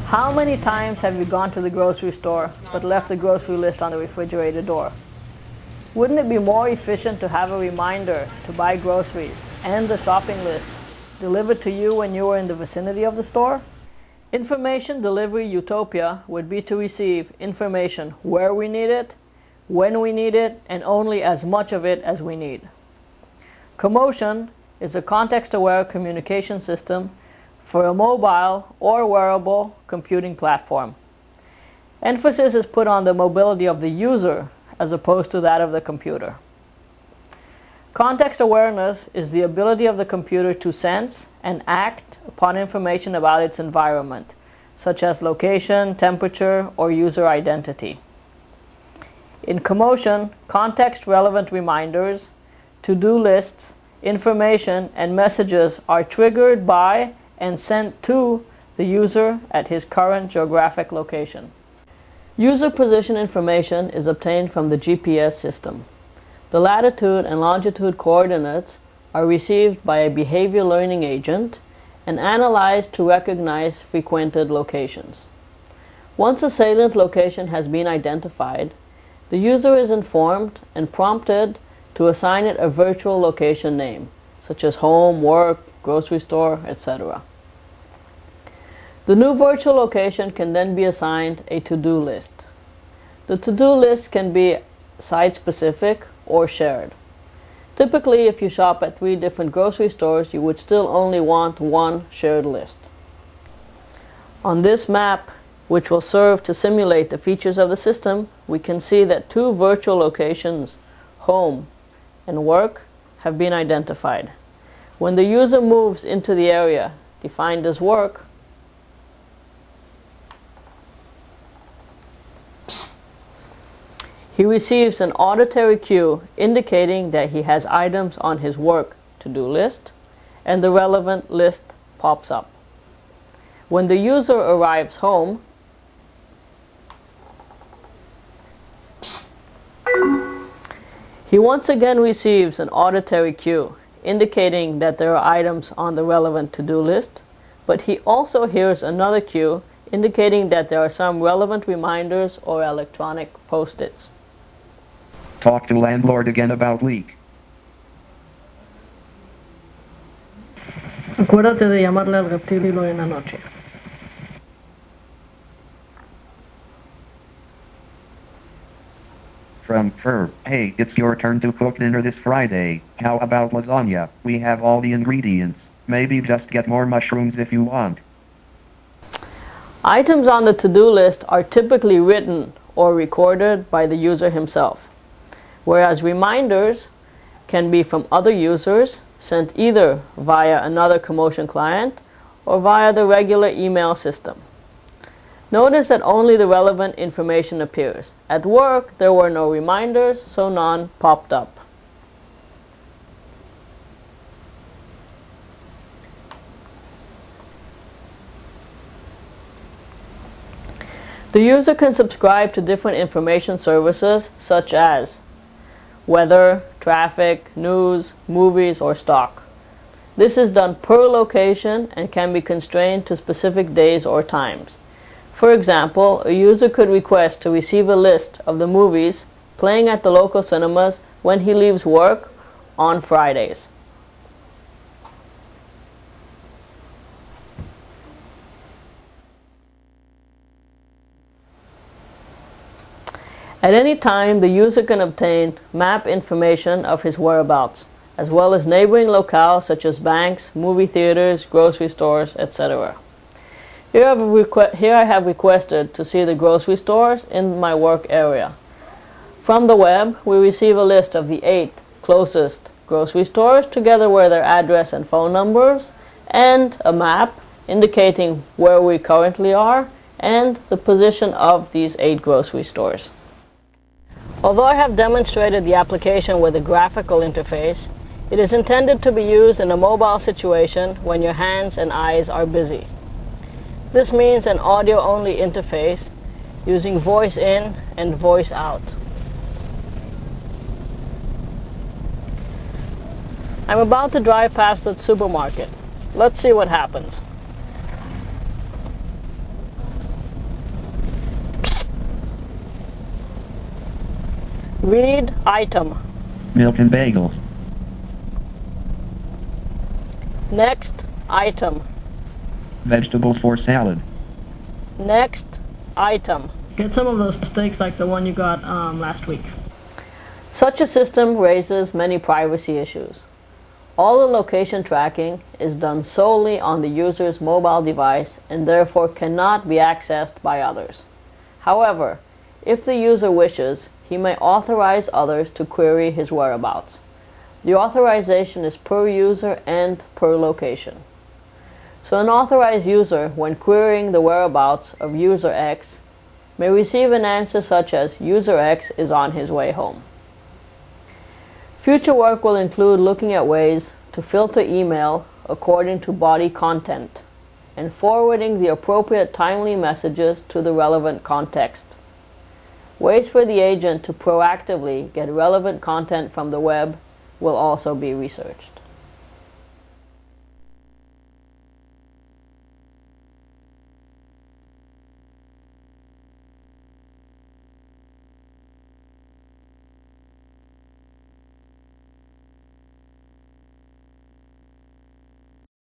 How many times have you gone to the grocery store but left the grocery list on the refrigerator door? Wouldn't it be more efficient to have a reminder to buy groceries and the shopping list delivered to you when you were in the vicinity of the store? Information delivery utopia would be to receive information where we need it, when we need it, and only as much of it as we need. Commotion is a context-aware communication system for a mobile or wearable computing platform. Emphasis is put on the mobility of the user as opposed to that of the computer. Context awareness is the ability of the computer to sense and act upon information about its environment, such as location, temperature, or user identity. In commotion, context-relevant reminders, to-do lists, information, and messages are triggered by and sent to the user at his current geographic location. User position information is obtained from the GPS system. The latitude and longitude coordinates are received by a behavior learning agent and analyzed to recognize frequented locations. Once a salient location has been identified, the user is informed and prompted to assign it a virtual location name, such as home, work, grocery store, etc. The new virtual location can then be assigned a to-do list. The to-do list can be site-specific or shared. Typically, if you shop at 3 different grocery stores, you would still only want one shared list. On this map, which will serve to simulate the features of the system, we can see that 2 virtual locations, home and work, have been identified. When the user moves into the area defined as work, he receives an auditory cue indicating that he has items on his work to-do list, and the relevant list pops up. When the user arrives home, he once again receives an auditory cue indicating that there are items on the relevant to-do list, but he also hears another cue indicating that there are some relevant reminders or electronic post-its. Talk to landlord again about leak. Acuérdate de llamarle al reptil hoy en la noche. From Fur, hey, it's your turn to cook dinner this Friday. How about lasagna? We have all the ingredients. Maybe just get more mushrooms if you want. Items on the to-do list are typically written or recorded by the user himself, whereas reminders can be from other users sent either via another Commotion client or via the regular email system. Notice that only the relevant information appears. At work, there were no reminders, so none popped up. The user can subscribe to different information services such as weather, traffic, news, movies, or stock. This is done per location and can be constrained to specific days or times. For example, a user could request to receive a list of the movies playing at the local cinemas when he leaves work on Fridays. At any time, the user can obtain map information of his whereabouts, as well as neighboring locales such as banks, movie theaters, grocery stores, etc. Here I have requested to see the grocery stores in my work area. From the web, we receive a list of the 8 closest grocery stores together with their address and phone numbers, and a map indicating where we currently are and the position of these 8 grocery stores. Although I have demonstrated the application with a graphical interface, it is intended to be used in a mobile situation when your hands and eyes are busy. This means an audio-only interface using voice in and voice out. I'm about to drive past the supermarket. Let's see what happens. Read item. Milk and bagels. Next item. Vegetables for salad. Next item. Get some of those steaks like the one you got last week. Such a system raises many privacy issues. All the location tracking is done solely on the user's mobile device and therefore cannot be accessed by others. However, if the user wishes, he may authorize others to query his whereabouts. The authorization is per user and per location. So an authorized user, when querying the whereabouts of user X, may receive an answer such as user X is on his way home. Future work will include looking at ways to filter email according to body content and forwarding the appropriate timely messages to the relevant context. Ways for the agent to proactively get relevant content from the web will also be researched.